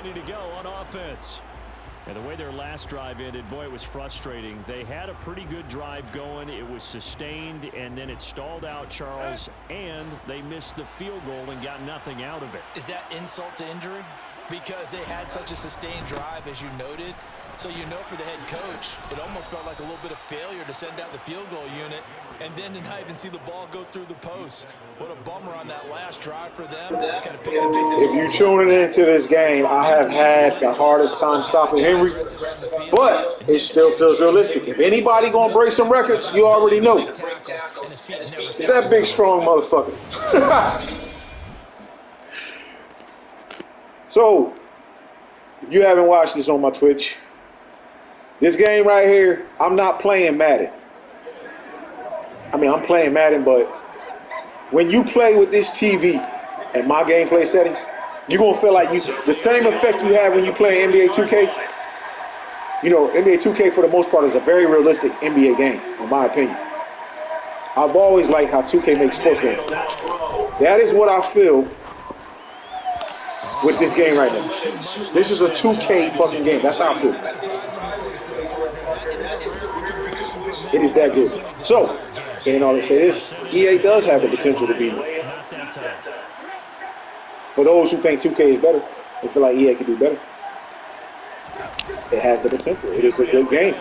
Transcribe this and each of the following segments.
ready to go on offense. And the way their last drive ended, boy, it was frustrating. They had a pretty good drive going. It was sustained, and then it stalled out, Charles, and they missed the field goal and got nothing out of it. Is that insult to injury? Because they had such a sustained drive, as you noted. So you know for the head coach, it almost felt like a little bit of failure to send out the field goal unit and then to not even see the ball go through the post. What a bummer on that last drive for them. If you're tuning into this game, I have had the hardest time stopping Henry, but it still feels realistic. If anybody going to break some records, you already know. It's that big, strong motherfucker. So, if you haven't watched this on my Twitch, this game right here, I'm not playing Madden. I mean, I'm playing Madden, but when you play with this TV and my gameplay settings, you're going to feel like the same effect you have when you play NBA 2K. You know, NBA 2K for the most part is a very realistic NBA game, in my opinion. I've always liked how 2K makes sports games. That is what I feel with this game right now. This is a 2K fucking game. That's how I feel. It is that good. So, saying all to say this, EA does have the potential to be. For those who think 2K is better, they feel like EA can do better. It has the potential. It is a good game.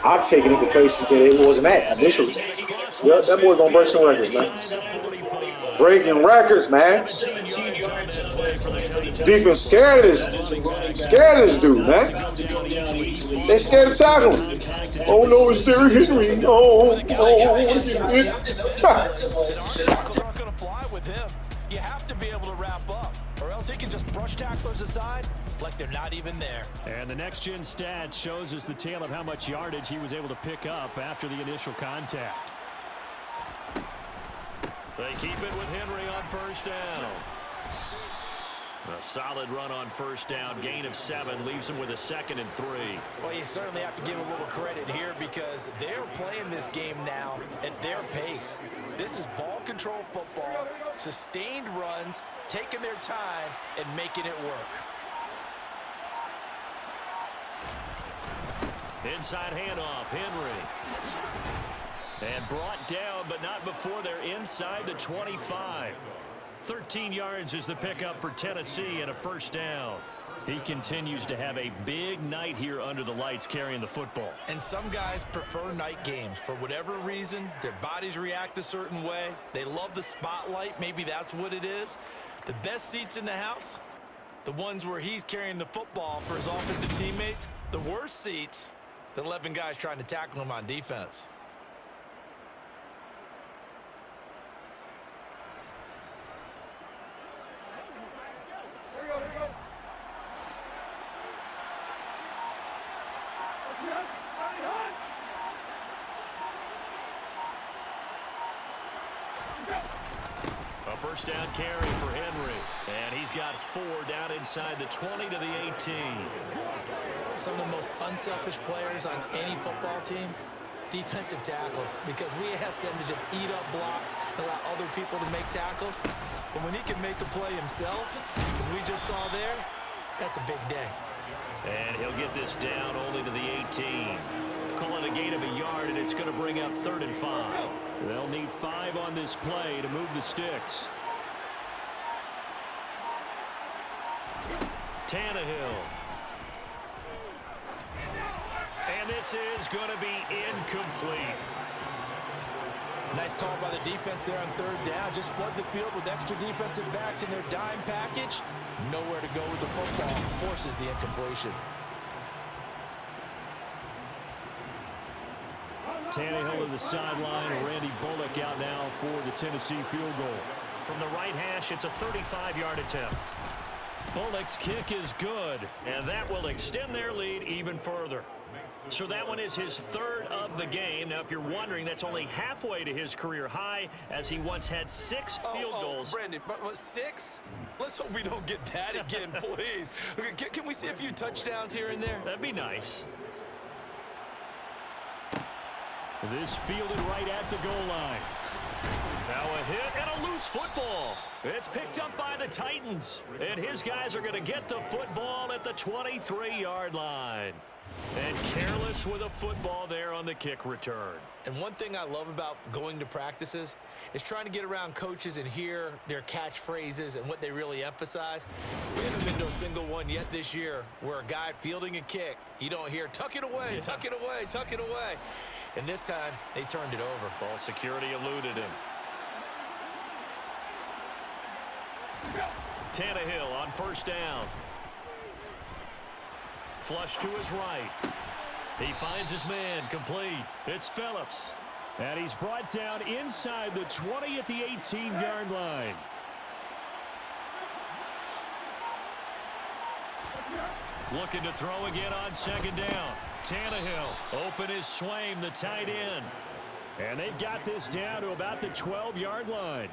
I've taken it to places that it wasn't at initially. Yep, that boy gonna break some records, man. Breaking records, man. Defense scared of this dude, man. They scared to tackle him. Oh no, it's Derrick Henry. Oh. Not going to fly with him. You have to be able to wrap up, or else he can just brush tacklers aside like they're not even there. And the next-gen stats shows us the tale of how much yardage he was able to pick up after the initial contact. They keep it with Henry on first down. A solid run on first down. Gain of 7 leaves him with a 2nd and 3. Well, you certainly have to give a little credit here because they're playing this game now at their pace. This is ball control football, sustained runs, taking their time and making it work. Inside handoff, Henry. And brought down, but not before they're inside the 25. 13 yards is the pickup for Tennessee and a first down. He continues to have a big night here under the lights carrying the football. And some guys prefer night games. For whatever reason, their bodies react a certain way. They love the spotlight. Maybe that's what it is. The best seats in the house, the ones where he's carrying the football for his offensive teammates. The worst seats, the 11 guys trying to tackle him on defense. A first down carry for Henry. And he's got 4 down inside the 20 to the 18. Some of the most unselfish players on any football team, defensive tackles, because we ask them to just eat up blocks and allow other people to make tackles. But when he can make a play himself, as we just saw there, that's a big day. And he'll get this down only to the 18. Call it a gain of a yard, and it's going to bring up 3rd and 5. They'll need 5 on this play to move the sticks. Tannehill. And this is going to be incomplete. Nice call by the defense there on 3rd down. Just flood the field with extra defensive backs in their dime package. Nowhere to go with the football. Forces the incompletion. Tannehill to the sideline. Randy Bullock out now for the Tennessee field goal. From the right hash, it's a 35-yard attempt. Bullock's kick is good, and that will extend their lead even further. So that one is his 3rd of the game. Now, if you're wondering, that's only halfway to his career high, as he once had 6 field goals. Brandon, but 6? Let's hope we don't get that again, please. Can we see a few touchdowns here and there? That'd be nice. This fielded right at the goal line. Now a hit and a loose football. It's picked up by the Titans. And his guys are going to get the football at the 23-yard line. And careless with a football there on the kick return. And one thing I love about going to practices is trying to get around coaches and hear their catchphrases and what they really emphasize. We haven't been to a single one yet this year where a guy fielding a kick, you don't hear, tuck it away, tuck it away, tuck it away. And this time, they turned it over. Ball security eluded him. Tannehill on first down. Flush to his right. He finds his man, complete. It's Phillips. And he's brought down inside the 20 at the 18-yard line. Looking to throw again on second down. Tannehill, open is Swaim, the tight end. And they've got this down to about the 12-yard line.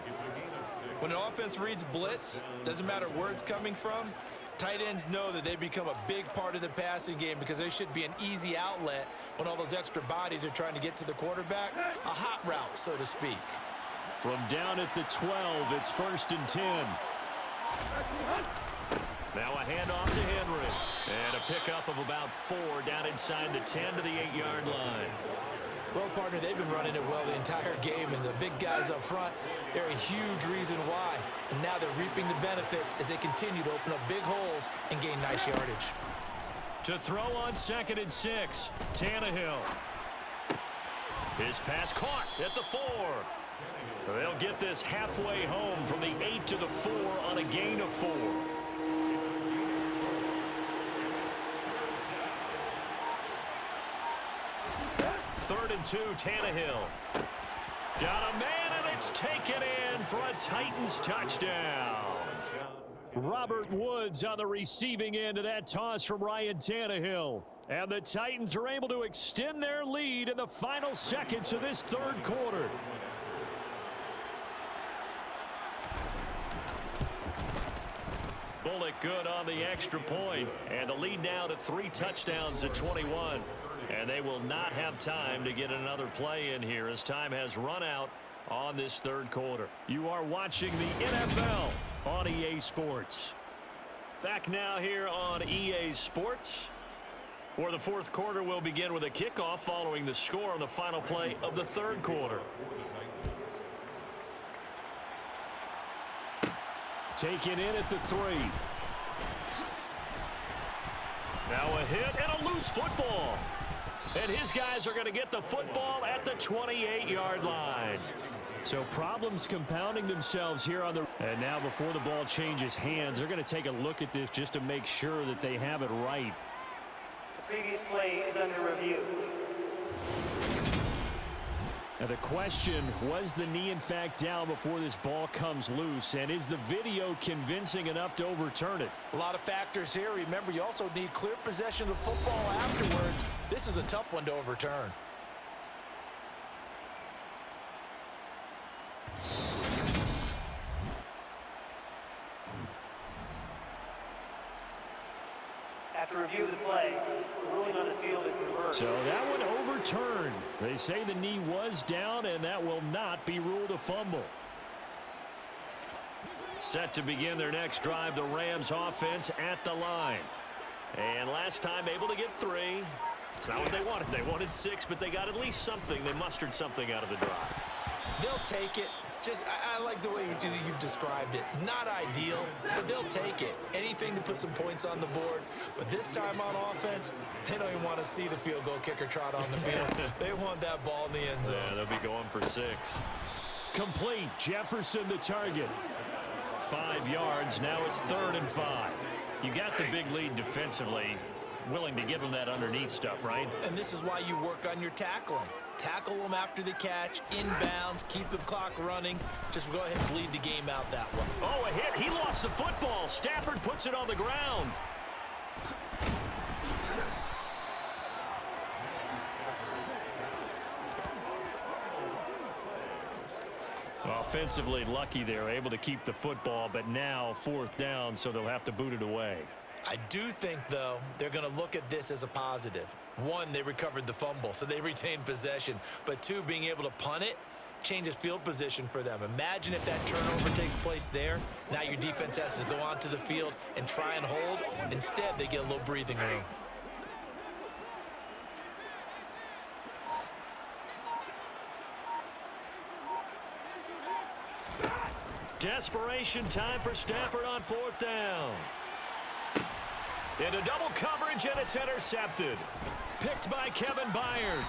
When an offense reads blitz, doesn't matter where it's coming from, tight ends know that they become a big part of the passing game because they should be an easy outlet when all those extra bodies are trying to get to the quarterback. A hot route, so to speak. From down at the 12, it's 1st and 10. Now a handoff to Henry. And a pickup of about 4 down inside the 10 to the 8-yard line. Well, partner, they've been running it well the entire game, and the big guys up front, they're a huge reason why. And now they're reaping the benefits as they continue to open up big holes and gain nice yardage. To throw on 2nd and 6, Tannehill. His pass caught at the 4. They'll get this halfway home from the 8 to the 4 on a gain of 4. 3rd and 2, Tannehill. Got a man, and it's taken in for a Titans touchdown. Robert Woods on the receiving end of that toss from Ryan Tannehill. And the Titans are able to extend their lead in the final seconds of this 3rd quarter. Bullock good on the extra point, and the lead now to 3 touchdowns at 21. And they will not have time to get another play in here as time has run out on this 3rd quarter. You are watching the NFL on EA Sports. Back now here on EA Sports, where the 4th quarter will begin with a kickoff following the score on the final play of the 3rd quarter. Taken in at the 3. Now a hit and a loose football. And his guys are going to get the football at the 28-yard line. So problems compounding themselves here on the... And now before the ball changes hands, they're going to take a look at this just to make sure that they have it right. The previous play is under review. Now the question, was the knee in fact down before this ball comes loose? And is the video convincing enough to overturn it? A lot of factors here. Remember, you also need clear possession of the football afterwards. This is a tough one to overturn. After review of the play, the ruling on the field is reversed. So that one overturned. They say the knee was down, and that will not be ruled a fumble. Set to begin their next drive, the Rams offense at the line. And last time able to get 3. It's not what they wanted. They wanted 6, but they got at least something. They mustered something out of the drive. They'll take it. I like the way you've described it. Not ideal, but they'll take it. Anything to put some points on the board. But this time on offense, they don't even want to see the field goal kicker trot on the field. They want that ball in the end zone. Yeah, they'll be going for 6. Complete. Jefferson the target. 5 yards. Now it's 3rd and 5. You got the big lead defensively. Willing to give them that underneath stuff, right? And this is why you work on your tackling. Tackle them after the catch, inbounds, keep the clock running. Just go ahead and bleed the game out that way. Oh, a hit. He lost the football. Stafford puts it on the ground. Offensively lucky they're able to keep the football, but now 4th down, so they'll have to boot it away. I do think, though, they're going to look at this as a positive. 1, they recovered the fumble, so they retained possession. But 2, being able to punt it, changes field position for them. Imagine if that turnover takes place there. Now your defense has to go onto the field and try and hold. Instead, they get a little breathing room. Desperation time for Stafford on 4th down. Into double coverage, and it's intercepted. Picked by Kevin Byard.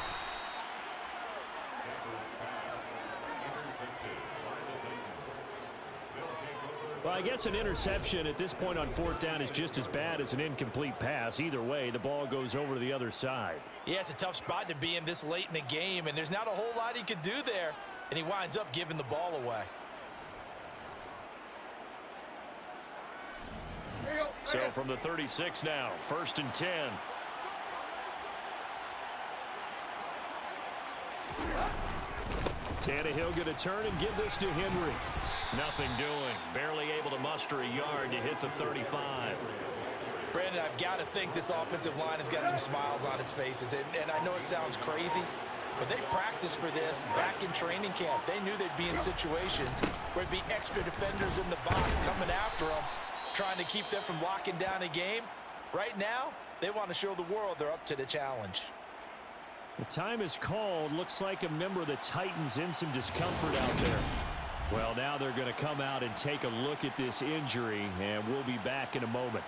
Well, I guess an interception at this point on 4th down is just as bad as an incomplete pass. Either way, the ball goes over to the other side. Yeah, it's a tough spot to be in this late in the game, and there's not a whole lot he could do there, and he winds up giving the ball away. So from the 36 now, 1st and 10. Tannehill going to turn and give this to Henry. Nothing doing. Barely able to muster a yard to hit the 35. Brandon, I've got to think this offensive line has got some smiles on its faces. And I know it sounds crazy, but they practiced for this back in training camp. They knew they'd be in situations where there'd be extra defenders in the box coming after them, trying to keep them from locking down a game. Right now, they want to show the world they're up to the challenge. The time is called. Looks like a member of the Titans in some discomfort out there. Well, now they're going to come out and take a look at this injury, and we'll be back in a moment.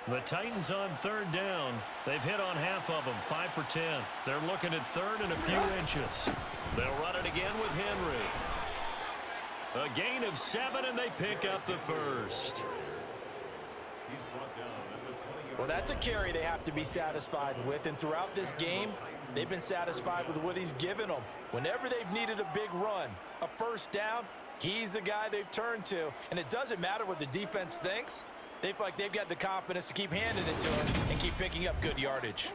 The Titans on 3rd down. They've hit on half of them, 5 for 10. They're looking at 3rd and a few inches. They'll run it again with Henry. A gain of 7, and they pick up the 1st. Well, that's a carry they have to be satisfied with, and throughout this game, they've been satisfied with what he's given them. Whenever they've needed a big run, a 1st down, he's the guy they've turned to, and it doesn't matter what the defense thinks. They feel like they've got the confidence to keep handing it to him and keep picking up good yardage.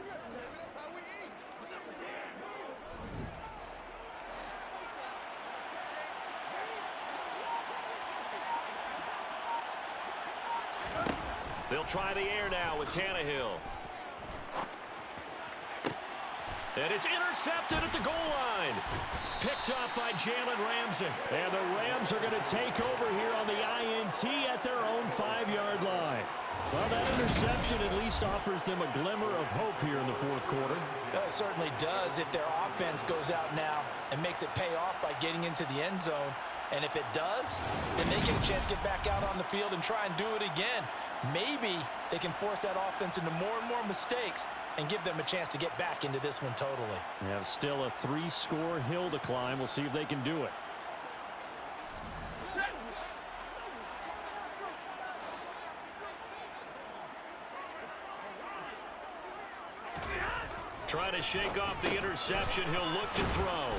They'll try the air now with Tannehill. And it's intercepted at the goal line. Picked up by Jalen Ramsey. And the Rams are going to take over here on the INT at their own 5-yard line. Well, that interception at least offers them a glimmer of hope here in the 4th quarter. It certainly does if their offense goes out now and makes it pay off by getting into the end zone. And if it does, then they get a chance to get back out on the field and try and do it again. Maybe they can force that offense into more and more mistakes and give them a chance to get back into this one totally. They have still a 3-score hill to climb. We'll see if they can do it. Trying to shake off the interception. He'll look to throw.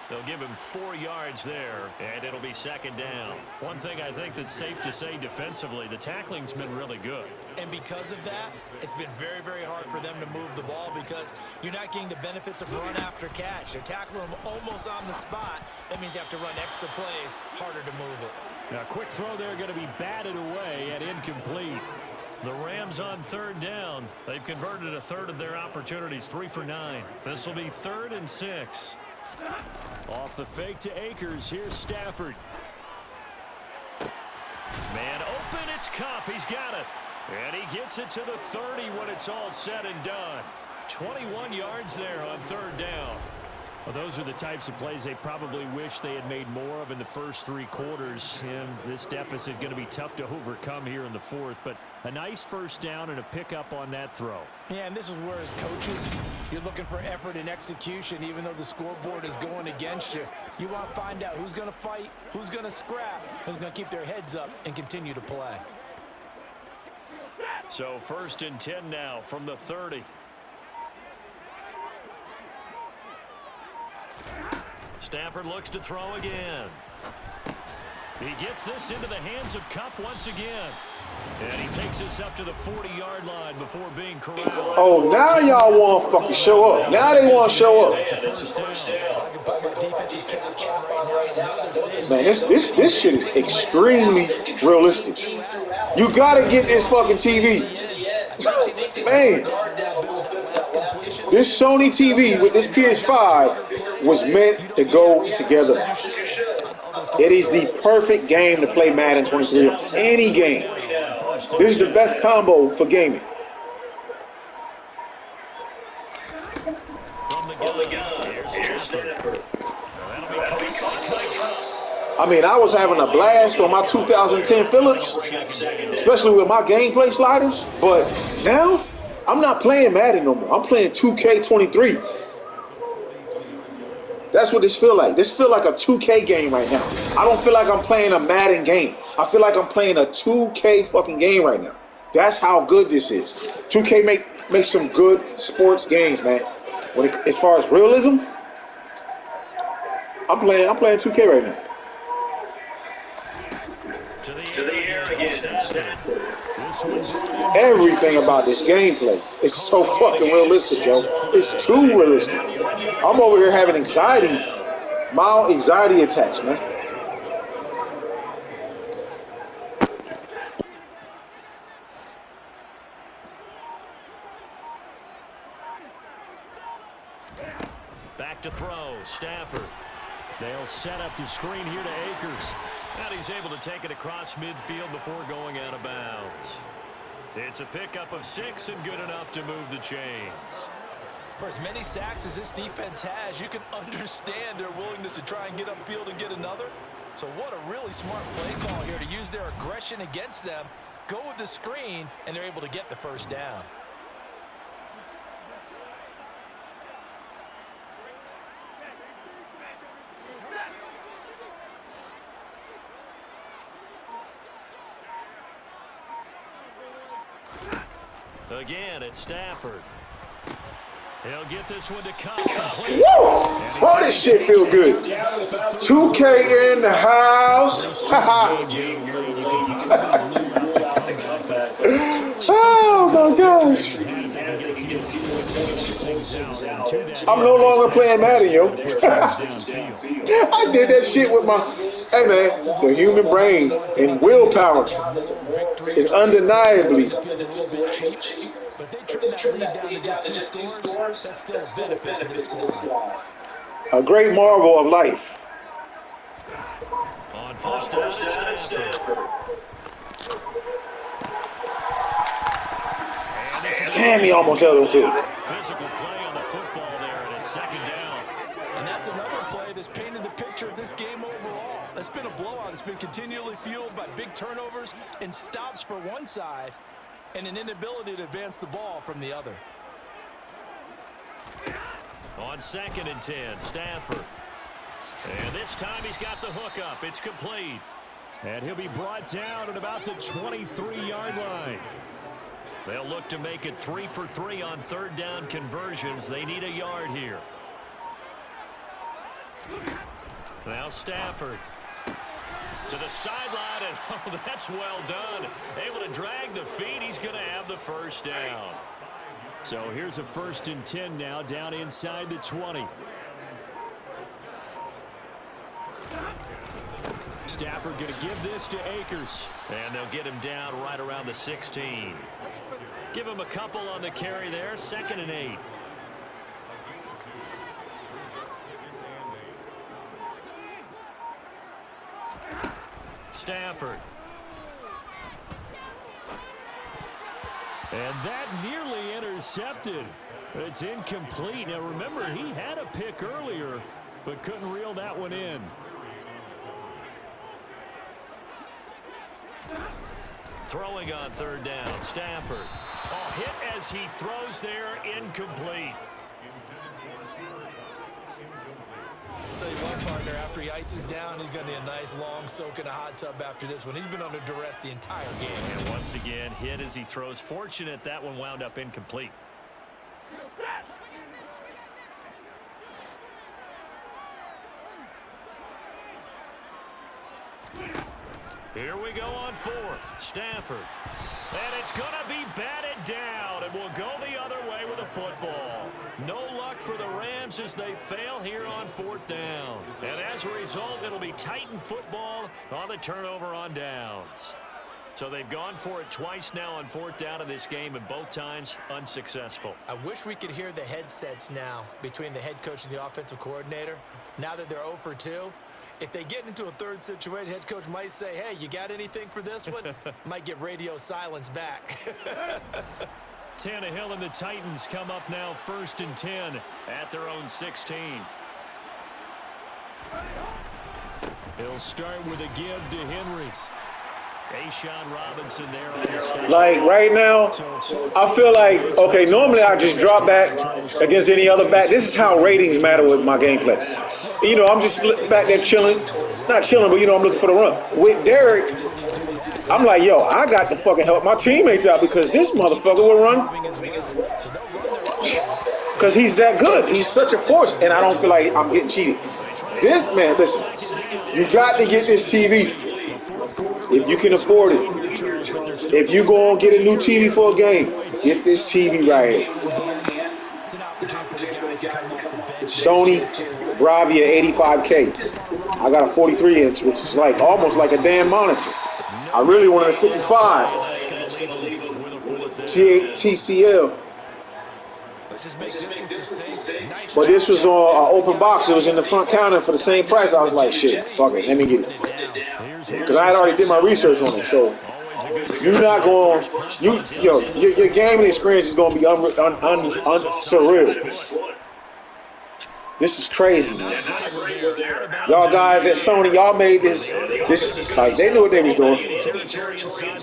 They'll give him 4 yards there, and it'll be 2nd down. One thing I think that's safe to say defensively, the tackling's been really good. And because of that, it's been very, very hard for them to move the ball because you're not getting the benefits of run after catch. They're tackling them almost on the spot. That means you have to run extra plays, harder to move it. Now, quick throw there going to be batted away and incomplete. The Rams on 3rd down. They've converted a 1/3 of their opportunities, 3 for 9. This will be 3rd and 6. Off the fake to Akers. Here's Stafford. Man open. It's Kupp. He's got it. And he gets it to the 30 when it's all said and done. 21 yards there on 3rd down. Well, those are the types of plays they probably wish they had made more of in the first 3 quarters. And this deficit going to be tough to overcome here in the 4th. But a nice 1st down and a pickup on that throw. Yeah, and this is where as coaches, you're looking for effort and execution, even though the scoreboard is going against you. You want to find out who's going to fight, who's going to scrap, who's going to keep their heads up and continue to play. So 1st and 10 now from the 30. Stafford looks to throw again. He gets this into the hands of Kupp once again. And he takes this up to the 40-yard line before being corralled. Oh, now y'all want to fucking show up. Now they want to show up. Man, this shit is extremely realistic. You got to get this fucking TV. Man, this Sony TV with this PS5 was meant to go together. It is the perfect game to play Madden 23 on. Any game. This is the best combo for gaming. I mean, I was having a blast on my 2010 Phillips, especially with my gameplay sliders. But now, I'm not playing Madden no more. I'm playing 2K23. That's what this feel like. This feel like a 2K game right now. I don't feel like I'm playing a Madden game. I feel like I'm playing a 2K fucking game right now. That's how good this is. 2K make some good sports games, man. As far as realism, I'm playing 2K right now. To the air again. Everything about this gameplay is so fucking realistic, yo. It's too realistic. I'm over here having anxiety, mild anxiety attacks, man. Back to throw, Stafford. They'll set up the screen here to Akers. And he's able to take it across midfield before going out of bounds. It's a pickup of 6 and good enough to move the chains. For as many sacks as this defense has, you can understand their willingness to try and get upfield and get another. So what a really smart play call here to use their aggression against them, go with the screen, and they're able to get the first down. Again, it's Stafford. He'll get this one to come. Woo! Oh, this shit feel good. 2K in the house. Oh my gosh. I'm no longer playing Madden, yo. I did that shit with my, hey man, the human brain and willpower is undeniably. But they trim that lead down to just 2 scores. That's still a benefit to this squad. A great marvel of life. On first down, it's Stafford. Damn, he almost held him too. Physical play on the football there, and it's second down. And that's another play that's painted the picture of this game overall. It's been a blowout. It's been continually fueled by big turnovers and stops for one side and an inability to advance the ball from the other. On 2nd and 10, Stafford. And this time he's got the hook up. It's complete. And he'll be brought down at about the 23-yard line. They'll look to make it 3 for 3 on third down conversions. They need a yard here. Now Stafford to the sideline, and oh, that's well done. Able to drag the feet. He's going to have the first down. So here's a 1st and 10 now, down inside the 20. Stafford going to give this to Akers. And they'll get him down right around the 16. Give him a couple on the carry there. 2nd and 8. Stafford. And that nearly intercepted. It's incomplete. Now remember, he had a pick earlier, but couldn't reel that one in. Throwing on third down, Stafford. Oh, hit as he throws there, incomplete. I'll tell you what, partner, after he ices down, he's going to need a nice long soak in a hot tub after this one. He's been under duress the entire game. And once again, hit as he throws. Fortunate that one wound up incomplete. Here we go on 4th. Stafford. And it's going to be batted down, and we'll go the other way with the football. No luck for the Rams as they fail here on 4th down. And as a result, it'll be Titan football on the turnover on downs. So they've gone for it twice now on 4th down in this game, and both times unsuccessful. I wish we could hear the headsets now between the head coach and the offensive coordinator. Now that they're 0 for 2, if they get into a third situation, head coach might say, hey, you got anything for this one? Might get radio silence back. Tannehill and the Titans come up now 1st and 10 at their own 16. He'll start with a give to Henry. Ashawn Robinson there on the stage. Like right now, I feel like, okay, normally I just drop back against any other back. This is how ratings matter with my gameplay. You know, I'm just back there chilling. Not chilling, but, you know, I'm looking for the run. With Derrick, I'm like, yo, I got to fucking help my teammates out because this motherfucker will run. Because he's that good. He's such a force, and I don't feel like I'm getting cheated. This man, listen, you got to get this TV. If you can afford it, if you go and get a new TV for a game, get this TV right here. Sony Bravia 85K. I got a 43-inch, which is like almost like a damn monitor. I really wanted a 55 TCL. But this was on an open box. It was in the front counter for the same price. I was like, shit, fuck it, let me get it. Because I had already did my research on it. So you're not going, your gaming experience is going to be surreal. This is crazy, man. Y'all guys at Sony, y'all made this. This is like they knew what they was doing.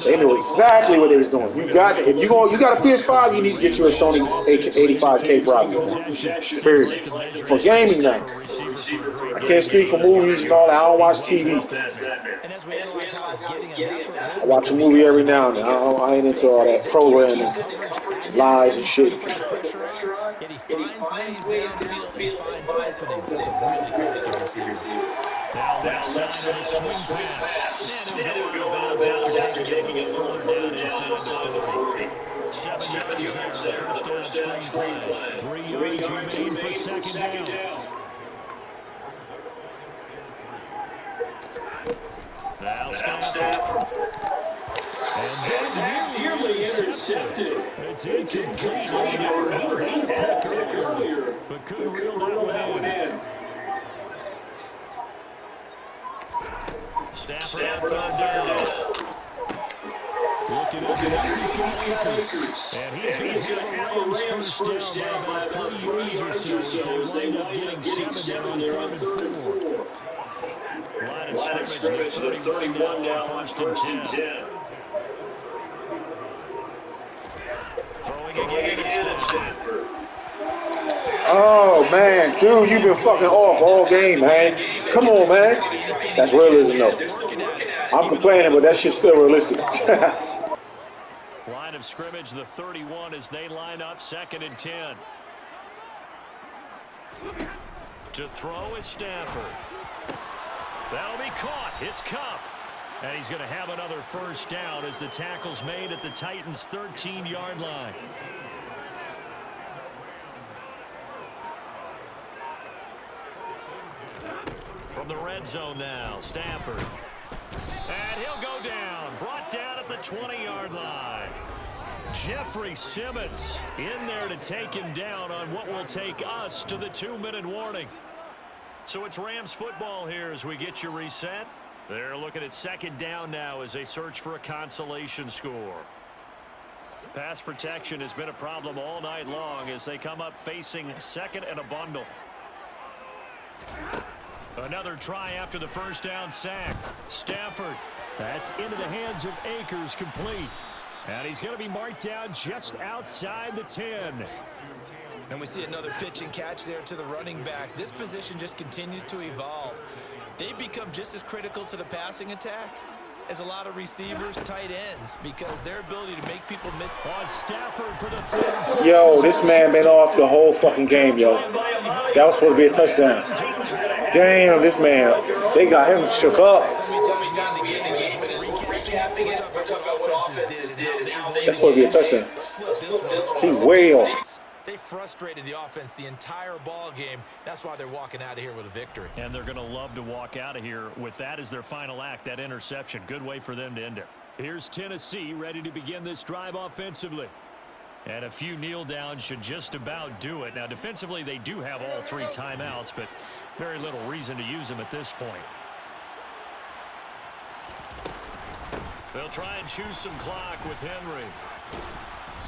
They knew exactly what they was doing. You got if you got a PS5, you need to get you a Sony 85K probably. Period. For gaming now. I can't speak for movies and all that. I don't watch TV. I watch a movie every now and then. I ain't into all that programming, lies and shit. Now left side of the swing pass. And he'll go out of bounds after taking it further down inside the 30. 7 yards there, the first down screenplay. 3 yards remain for second down. Now Stafford. And that nearly intercepted. It's incomplete. But couldn't reel that one in. Stafford on third down. Looking up, he's got Akers. And he's going to have a Rams first down by about 3 yards or so as they wind up getting 7 there on 3rd and 4. Line of scrimmage, the 31 now, 1st and 10. Throwing again to Stafford. Oh, man. Dude, you've been fucking off all game, man. Come on, man. That's realism, though. I'm complaining, but that shit's still realistic. Line of scrimmage, the 31 as they line up 2nd and 10. To throw is Stafford. That'll be caught. It's Cup. And he's going to have another first down as the tackle's made at the Titans' 13-yard line. From the red zone now, Stafford. And he'll go down. Brought down at the 20-yard line. Jeffrey Simmons in there to take him down on what will take us to the 2-minute warning. So it's Rams football here as we get you reset. They're looking at 2nd down now as they search for a consolation score. Pass protection has been a problem all night long as they come up facing 2nd and a bundle. Another try after the first down sack. Stafford. That's into the hands of Akers, complete. And he's going to be marked down just outside the 10. And we see another pitch and catch there to the running back. This position just continues to evolve. They become just as critical to the passing attack as a lot of receivers, tight ends, because their ability to make people miss. On Stafford for the 3rd. Yo, this man been off the whole fucking game, yo. That was supposed to be a touchdown. Damn, this man, they got him shook up. That's supposed to be a touchdown. He way off. They frustrated the offense the entire ball game. That's why they're walking out of here with a victory. And they're going to love to walk out of here with that as their final act, that interception. Good way for them to end it. Here's Tennessee ready to begin this drive offensively. And a few kneel downs should just about do it. Now, defensively, they do have all 3 timeouts, but very little reason to use them at this point. They'll try and choose some clock with Henry.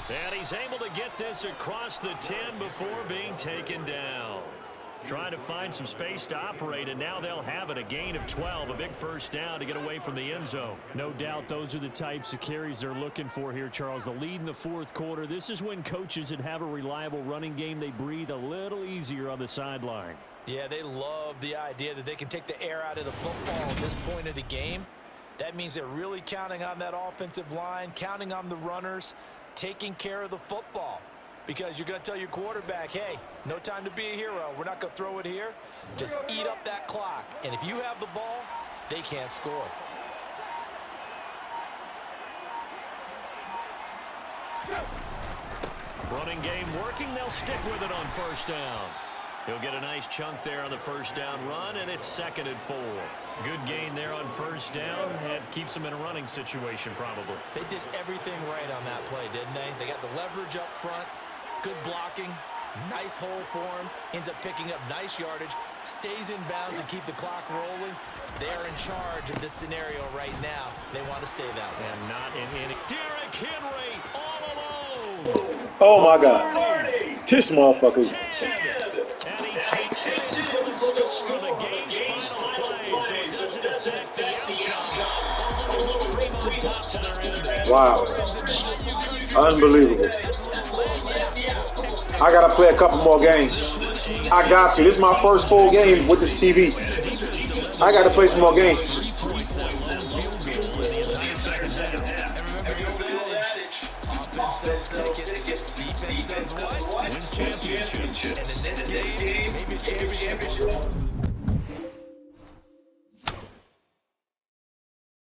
And he's able to get this across the 10 before being taken down. Trying to find some space to operate, and now they'll have it. A gain of 12, a big first down to get away from the end zone. No doubt those are the types of carries they're looking for here, Charles. The lead in the fourth quarter. This is when coaches that have a reliable running game, they breathe a little easier on the sideline. Yeah, they love the idea that they can take the air out of the football at this point of the game. That means they're really counting on that offensive line, counting on the runners, taking care of the football. Because you're going to tell your quarterback, hey, no time to be a hero. We're not going to throw it here. Just eat up that clock. And if you have the ball, they can't score. Running game working. They'll stick with it on first down. He'll get a nice chunk there on the first down run, and it's 2nd and 4. Good gain there on first down, and keeps them in a running situation probably. They did everything right on that play, didn't they? They got the leverage up front, good blocking, nice hole for him, ends up picking up nice yardage, stays in bounds and keep the clock rolling. They're in charge of this scenario right now. They want to stay that way. And not in any. Derrick Henry all alone. Oh, my God. This motherfucker. And he takes it for the score of the game's final play, so it doesn't affect the outcome. A little cream on top to their end. Wow. Unbelievable. I got to play a couple more games. I got to. This is my first full game with this TV. I got to play some more games. Defense does what? Wins championships. And in this game, maybe a championship.